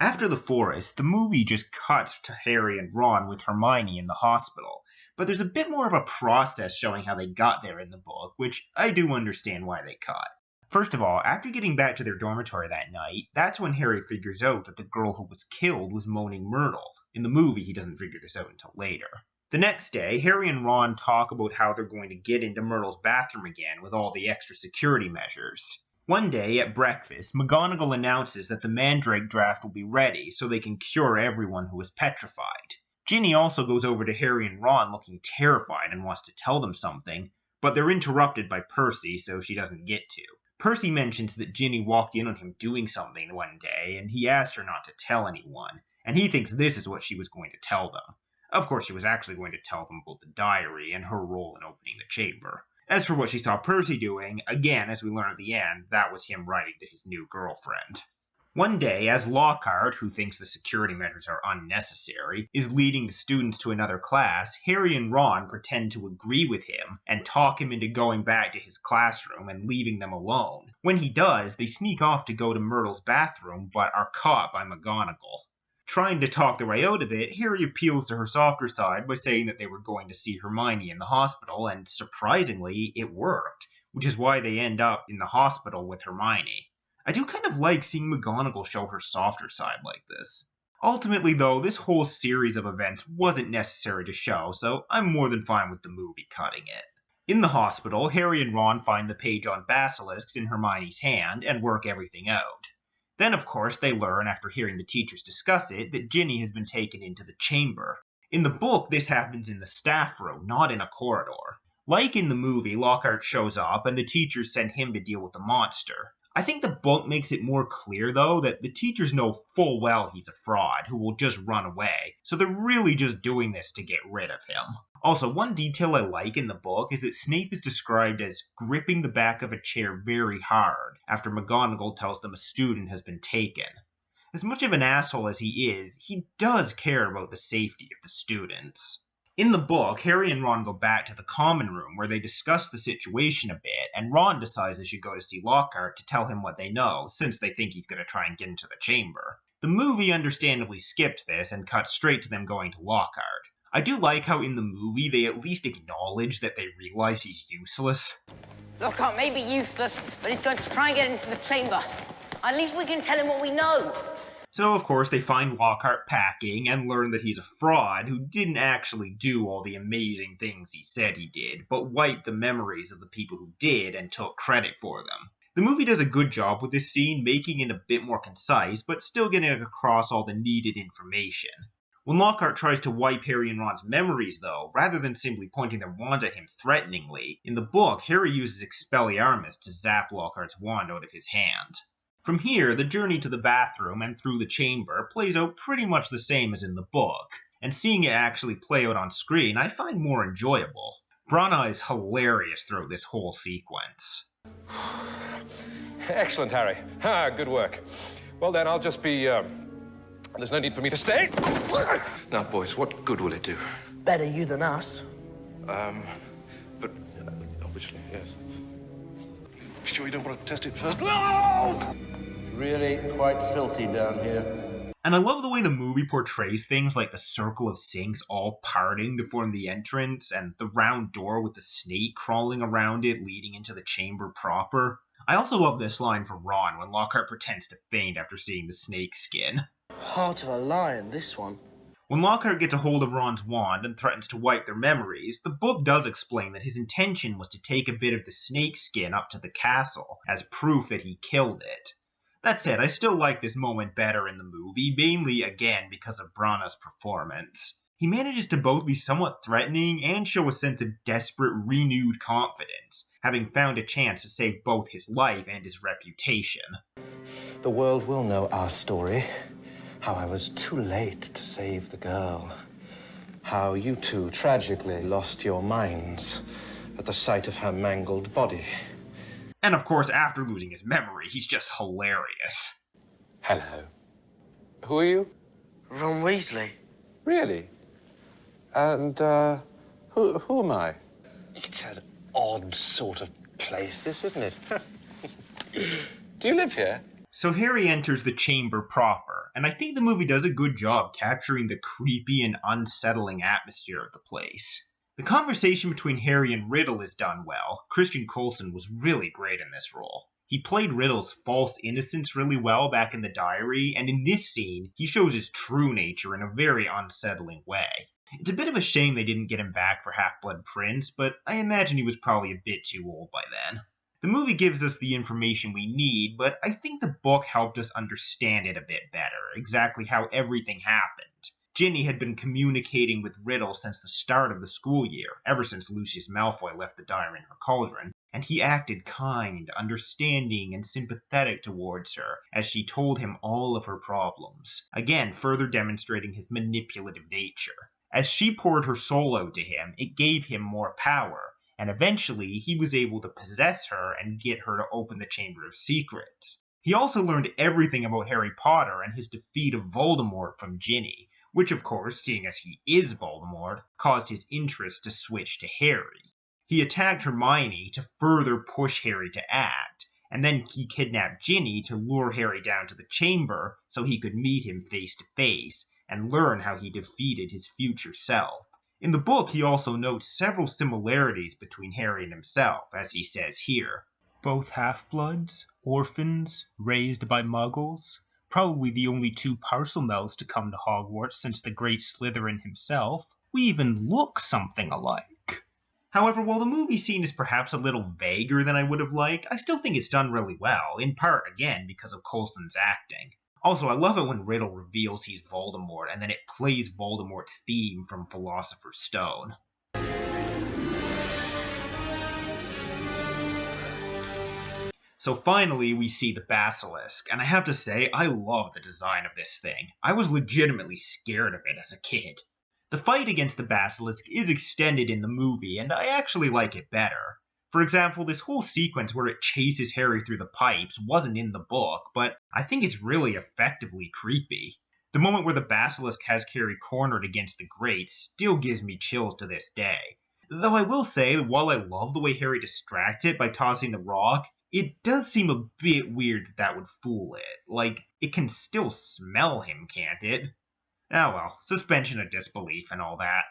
After the forest, the movie just cuts to Harry and Ron with Hermione in the hospital, but there's a bit more of a process showing how they got there in the book, which I do understand why they cut. First of all, after getting back to their dormitory that night, that's when Harry figures out that the girl who was killed was moaning Myrtle. In the movie, he doesn't figure this out until later. The next day, Harry and Ron talk about how they're going to get into Myrtle's bathroom again with all the extra security measures. One day, at breakfast, McGonagall announces that the Mandrake draft will be ready so they can cure everyone who is petrified. Ginny also goes over to Harry and Ron looking terrified and wants to tell them something, but they're interrupted by Percy, so she doesn't get to. Percy mentions that Ginny walked in on him doing something one day, and he asked her not to tell anyone, and he thinks this is what she was going to tell them. Of course, she was actually going to tell them about the diary and her role in opening the chamber. As for what she saw Percy doing, again, as we learn at the end, that was him writing to his new girlfriend. One day, as Lockhart, who thinks the security measures are unnecessary, is leading the students to another class, Harry and Ron pretend to agree with him and talk him into going back to his classroom and leaving them alone. When he does, they sneak off to go to Myrtle's bathroom, but are caught by McGonagall. Trying to talk their way out of it, Harry appeals to her softer side by saying that they were going to see Hermione in the hospital, and surprisingly, it worked, which is why they end up in the hospital with Hermione. I do kind of like seeing McGonagall show her softer side like this. Ultimately, though, this whole series of events wasn't necessary to show, so I'm more than fine with the movie cutting it. In the hospital, Harry and Ron find the page on Basilisks in Hermione's hand and work everything out. Then, of course, they learn, after hearing the teachers discuss it, that Ginny has been taken into the chamber. In the book, this happens in the staff room, not in a corridor. Like in the movie, Lockhart shows up, and the teachers send him to deal with the monster. I think the book makes it more clear, though, that the teachers know full well he's a fraud who will just run away, so they're really just doing this to get rid of him. Also, one detail I like in the book is that Snape is described as gripping the back of a chair very hard after McGonagall tells them a student has been taken. As much of an asshole as he is, he does care about the safety of the students. In the book, Harry and Ron go back to the common room where they discuss the situation a bit, and Ron decides they should go to see Lockhart to tell him what they know, since they think he's going to try and get into the chamber. The movie understandably skips this and cuts straight to them going to Lockhart. I do like how in the movie they at least acknowledge that they realize he's useless. Lockhart may be useless, but he's going to try and get into the chamber. At least we can tell him what we know. So, of course, they find Lockhart packing and learn that he's a fraud who didn't actually do all the amazing things he said he did, but wiped the memories of the people who did and took credit for them. The movie does a good job with this scene, making it a bit more concise, but still getting across all the needed information. When Lockhart tries to wipe Harry and Ron's memories, though, rather than simply pointing their wands at him threateningly, in the book, Harry uses Expelliarmus to zap Lockhart's wand out of his hand. From here, the journey to the bathroom and through the chamber plays out pretty much the same as in the book, and seeing it actually play out on screen I find more enjoyable. Brana is hilarious throughout this whole sequence. Excellent, Harry. Good work. Well then, I'll just be, there's no need for me to stay. Now, boys, what good will it do? Better you than us. But, obviously, yes. Sure you don't want to test it first? No! It's really quite filthy down here. And I love the way the movie portrays things like the circle of sinks all parting to form the entrance, and the round door with the snake crawling around it leading into the chamber proper. I also love this line from Ron when Lockhart pretends to faint after seeing the snake skin. Heart of a lion, this one. When Lockhart gets a hold of Ron's wand and threatens to wipe their memories, the book does explain that his intention was to take a bit of the snake skin up to the castle as proof that he killed it. That said, I still like this moment better in the movie, mainly again because of Brana's performance. He manages to both be somewhat threatening and show a sense of desperate, renewed confidence, having found a chance to save both his life and his reputation. The world will know our story. How I was too late to save the girl. How you two tragically lost your minds at the sight of her mangled body. And of course, after losing his memory, he's just hilarious. Hello. Who are you? Ron Weasley. Really? And, who am I? It's an odd sort of place, this, isn't it? Do you live here? So Harry enters the chamber proper, and I think the movie does a good job capturing the creepy and unsettling atmosphere of the place. The conversation between Harry and Riddle is done well. Christian Coulson was really great in this role. He played Riddle's false innocence really well back in the diary, and in this scene, he shows his true nature in a very unsettling way. It's a bit of a shame they didn't get him back for Half-Blood Prince, but I imagine he was probably a bit too old by then. The movie gives us the information we need, but I think the book helped us understand it a bit better, exactly how everything happened. Ginny had been communicating with Riddle since the start of the school year, ever since Lucius Malfoy left the diary in her cauldron, and he acted kind, understanding, and sympathetic towards her as she told him all of her problems, again further demonstrating his manipulative nature. As she poured her soul out to him, it gave him more power, and eventually he was able to possess her and get her to open the Chamber of Secrets. He also learned everything about Harry Potter and his defeat of Voldemort from Ginny, which of course, seeing as he is Voldemort, caused his interest to switch to Harry. He attacked Hermione to further push Harry to act, and then he kidnapped Ginny to lure Harry down to the chamber so he could meet him face to face and learn how he defeated his future self. In the book, he also notes several similarities between Harry and himself, as he says here. Both half-bloods, orphans, raised by muggles, probably the only two Parselmouths to come to Hogwarts since the great Slytherin himself. We even look something alike. However, while the movie scene is perhaps a little vaguer than I would have liked, I still think it's done really well, in part, again, because of Coulson's acting. Also, I love it when Riddle reveals he's Voldemort, and then it plays Voldemort's theme from Philosopher's Stone. So finally, we see the Basilisk, and I have to say, I love the design of this thing. I was legitimately scared of it as a kid. The fight against the Basilisk is extended in the movie, and I actually like it better. For example, this whole sequence where it chases Harry through the pipes wasn't in the book, but I think it's really effectively creepy. The moment where the Basilisk has Harry cornered against the grate still gives me chills to this day. Though I will say, while I love the way Harry distracts it by tossing the rock, it does seem a bit weird that would fool it. Like, it can still smell him, can't it? Ah well, suspension of disbelief and all that.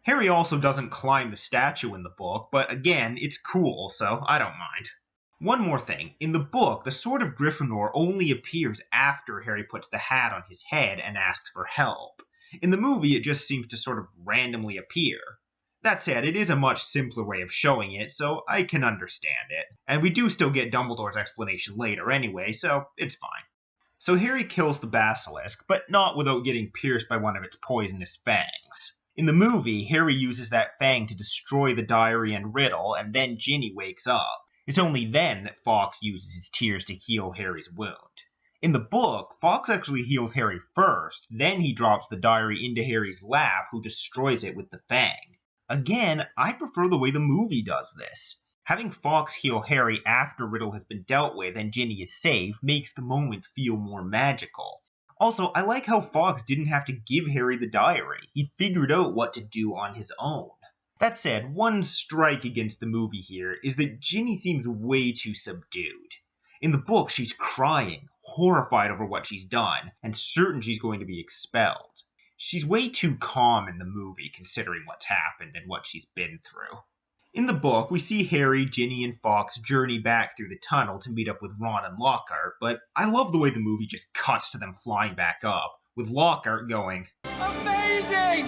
Harry also doesn't climb the statue in the book, but again, it's cool, so I don't mind. One more thing, in the book, the Sword of Gryffindor only appears after Harry puts the hat on his head and asks for help. In the movie, it just seems to sort of randomly appear. That said, it is a much simpler way of showing it, so I can understand it. And we do still get Dumbledore's explanation later anyway, so it's fine. So Harry kills the Basilisk, but not without getting pierced by one of its poisonous fangs. In the movie, Harry uses that fang to destroy the diary and Riddle, and then Ginny wakes up. It's only then that Fawkes uses his tears to heal Harry's wound. In the book, Fawkes actually heals Harry first, then he drops the diary into Harry's lap, who destroys it with the fang. Again, I prefer the way the movie does this. Having Fawkes heal Harry after Riddle has been dealt with and Ginny is safe makes the moment feel more magical. Also, I like how Fawkes didn't have to give Harry the diary. He figured out what to do on his own. That said, one strike against the movie here is that Ginny seems way too subdued. In the book, she's crying, horrified over what she's done, and certain she's going to be expelled. She's way too calm in the movie considering what's happened and what she's been through. In the book, we see Harry, Ginny, and Fawkes journey back through the tunnel to meet up with Ron and Lockhart, but I love the way the movie just cuts to them flying back up, with Lockhart going, "Amazing!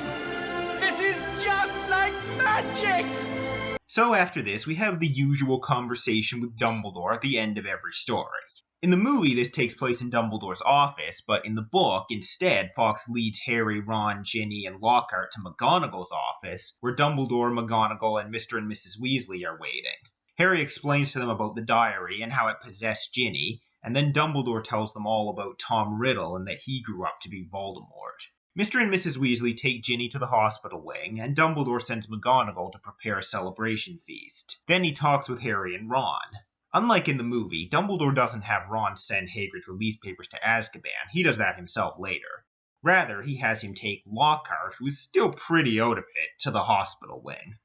This is just like magic!" So after this, we have the usual conversation with Dumbledore at the end of every story. In the movie, this takes place in Dumbledore's office, but in the book, instead, Fawkes leads Harry, Ron, Ginny, and Lockhart to McGonagall's office, where Dumbledore, McGonagall, and Mr. and Mrs. Weasley are waiting. Harry explains to them about the diary and how it possessed Ginny, and then Dumbledore tells them all about Tom Riddle and that he grew up to be Voldemort. Mr. and Mrs. Weasley take Ginny to the hospital wing, and Dumbledore sends McGonagall to prepare a celebration feast. Then he talks with Harry and Ron. Unlike in the movie, Dumbledore doesn't have Ron send Hagrid's relief papers to Azkaban. He does that himself later. Rather, he has him take Lockhart, who is still pretty out of it, to the hospital wing.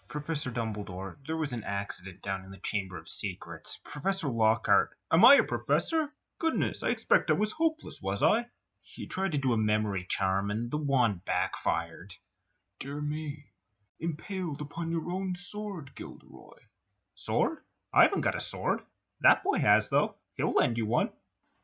Professor Dumbledore, there was an accident down in the Chamber of Secrets. Professor Lockhart... Am I a professor? Goodness, I expect I was hopeless, was I? He tried to do a memory charm, and the wand backfired. Dear me. Impaled upon your own sword, Gilderoy. Sword? I haven't got a sword. That boy has, though. He'll lend you one.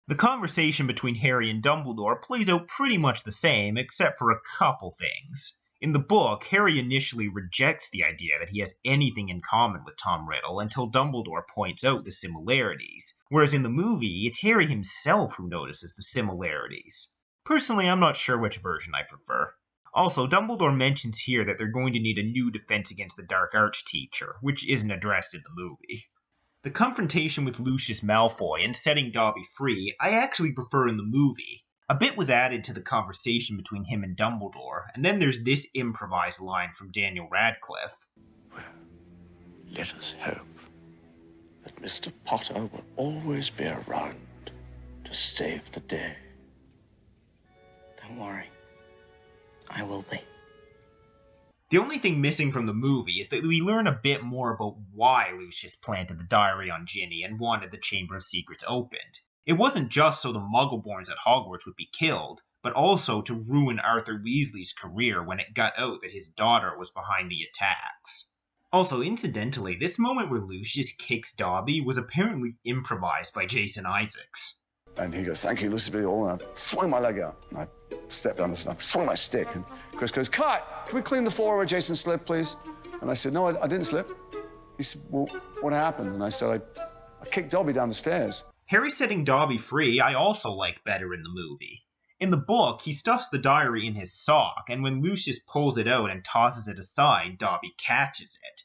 The conversation between Harry and Dumbledore plays out pretty much the same, except for a couple things. In the book, Harry initially rejects the idea that he has anything in common with Tom Riddle until Dumbledore points out the similarities, whereas in the movie, it's Harry himself who notices the similarities. Personally, I'm not sure which version I prefer. Also, Dumbledore mentions here that they're going to need a new defense against the Dark Arts teacher, which isn't addressed in the movie. The confrontation with Lucius Malfoy and setting Dobby free, I actually prefer in the movie. A bit was added to the conversation between him and Dumbledore, and then there's this improvised line from Daniel Radcliffe. Well, let us hope that Mr. Potter will always be around to save the day. Don't worry. I will be. The only thing missing from the movie is that we learn a bit more about why Lucius planted the diary on Ginny and wanted the Chamber of Secrets opened. It wasn't just so the Muggleborns at Hogwarts would be killed, but also to ruin Arthur Weasley's career when it got out that his daughter was behind the attacks. Also, incidentally, this moment where Lucius kicks Dobby was apparently improvised by Jason Isaacs. And he goes, thank you, Lucy, be all. And I swung my leg out. And I stepped down and I swung my stick. And Chris goes, cut! Can we clean the floor where Jason slipped, please? And I said, no, I didn't slip. He said, well, what happened? And I said, I kicked Dobby down the stairs. Harry setting Dobby free I also like better in the movie. In the book, he stuffs the diary in his sock, and when Lucius pulls it out and tosses it aside, Dobby catches it.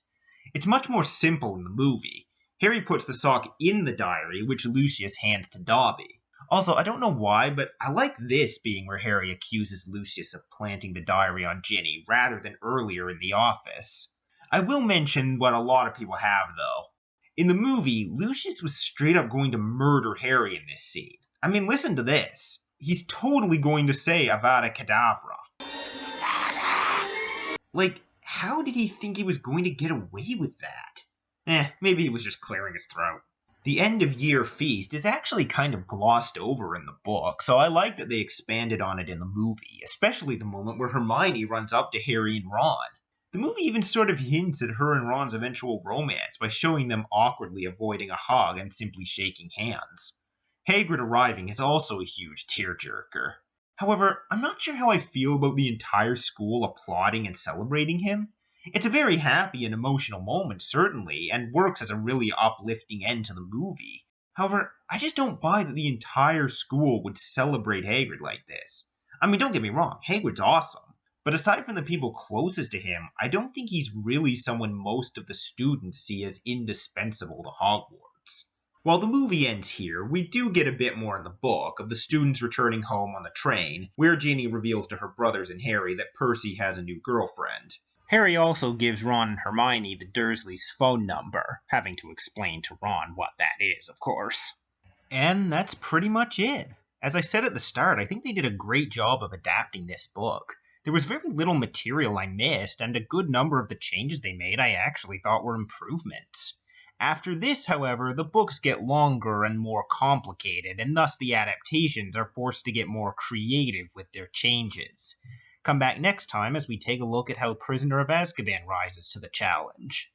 It's much more simple in the movie. Harry puts the sock in the diary, which Lucius hands to Dobby. Also, I don't know why, but I like this being where Harry accuses Lucius of planting the diary on Ginny, rather than earlier in the office. I will mention what a lot of people have, though. In the movie, Lucius was straight up going to murder Harry in this scene. I mean, listen to this. He's totally going to say Avada Kedavra. Like, how did he think he was going to get away with that? Maybe he was just clearing his throat. The end of year feast is actually kind of glossed over in the book, so I like that they expanded on it in the movie, especially the moment where Hermione runs up to Harry and Ron. The movie even sort of hints at her and Ron's eventual romance by showing them awkwardly avoiding a hug and simply shaking hands. Hagrid arriving is also a huge tearjerker. However, I'm not sure how I feel about the entire school applauding and celebrating him. It's a very happy and emotional moment, certainly, and works as a really uplifting end to the movie. However, I just don't buy that the entire school would celebrate Hagrid like this. I mean, don't get me wrong, Hagrid's awesome. But aside from the people closest to him, I don't think he's really someone most of the students see as indispensable to Hogwarts. While the movie ends here, we do get a bit more in the book of the students returning home on the train, where Ginny reveals to her brothers and Harry that Percy has a new girlfriend. Harry also gives Ron and Hermione the Dursleys' phone number, having to explain to Ron what that is, of course. And that's pretty much it. As I said at the start, I think they did a great job of adapting this book. There was very little material I missed, and a good number of the changes they made I actually thought were improvements. After this, however, the books get longer and more complicated, and thus the adaptations are forced to get more creative with their changes. Come back next time as we take a look at how Prisoner of Azkaban rises to the challenge.